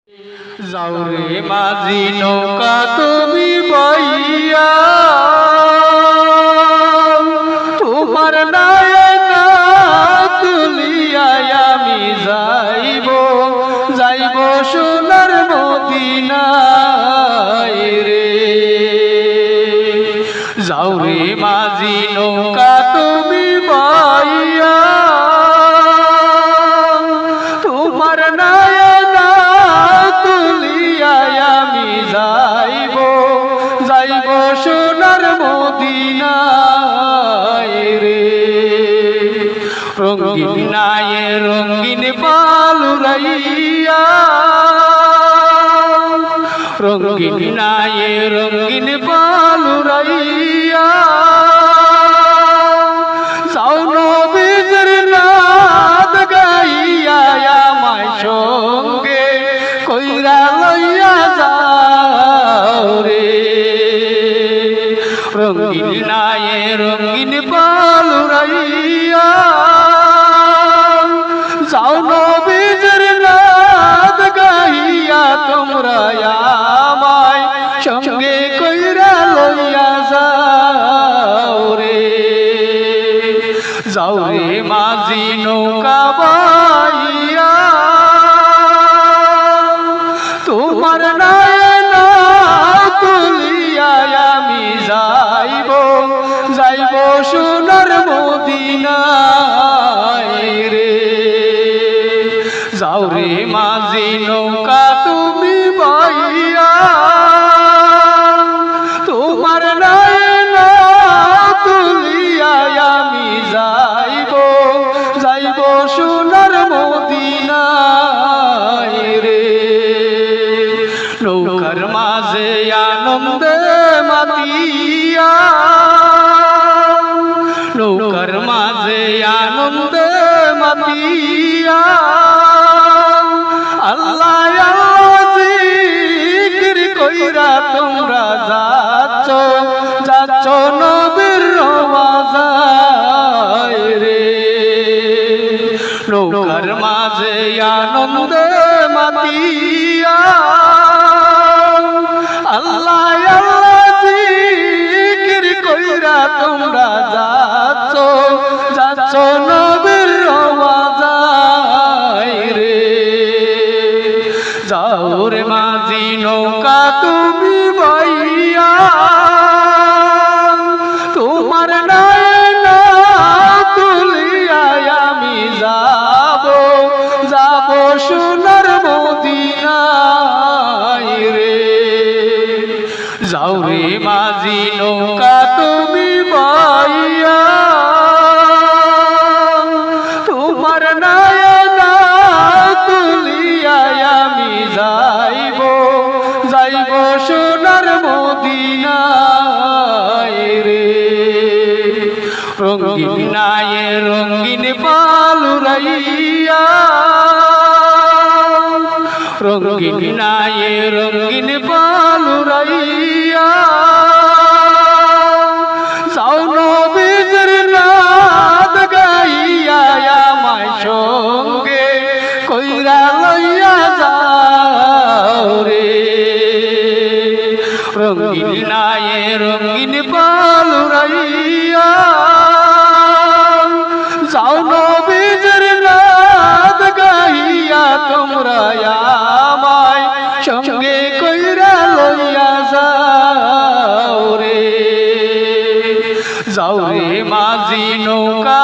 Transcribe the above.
যাও রে মাঝি নৌকা তুমি বইয়া, তোমার নায়না তুলিয়া আমি যাইব যাইব সোনার মদিনায় রে। যাও রে মাঝি নৌকা তুমি বইয়া, তোমার নায়না তুলিয়া আমি যাইব যাইব সোনার মদিনায় রে। রঙিন নায়ে রঙিন পালুরাইয়া, রঙিন নায়ে রঙিন পালুরাইয়া, যাও নবীর নাম গাইয়া আমায় সঙ্গে কইরা লইয়া যাও রে। রঙিন নায়ে রঙিন পালুরাইয়া, যাও নবীর নাম গাইয়া তোমরা আমায় সঙ্গে কইরা লইয়া যাও রে। যাও রে মাঝি নৌকা বাইয়া, তোমার নায়না তুলিয়া আমি যাইব যাইব সোনার মদিনায় রে। যাও রে মাঝি নৌকা তুমি বাইয়া, তোমার নায়না তুলিয়া আমি যাইব যাইব সোনার মদিনায় রে। নৌকার মাঝে আনন্দে মাতিয়া, নৌকার মাঝে আনন্দে মাতিয়া, আল্লাহ জিকির কইরা তোমরা যাচ্ছ যাচ্ছ নবীর রওজায় রে। নৌকার মাঝে আনন্দে মাতিয়া, আল্লাহ জিকির কইরা তোমরা যাচ্ছ যাচ্ছ নবীর রওজায় রে। যাও রে মাঝি নৌকা তুমি বাইয়া, তোমার নায়না তুলিয়া আমি যাব যাব সোনার মদিনায় রে। যাও রে মাঝি নৌকা তুমি বাইয়া, তোমার নায়না তুলিয়া আমি যাইব যাইব সোনার মদিনায় রে। রঙিন নায়ে রঙিন পালুরাইয়া, রঙিন নায়ে রঙিন পালুরাইয়া, যাও নবীর নাম গাইয়া আমায় সঙ্গে কইরা লইয়া যাও রে। রঙিন নায়ে রঙিন পালুরাইয়া, যাও নবীর নাম গাইয়া তোমরা আমায় সঙ্গে কইরা লইয়া যাও রে। যাও রে মাঝি নৌকা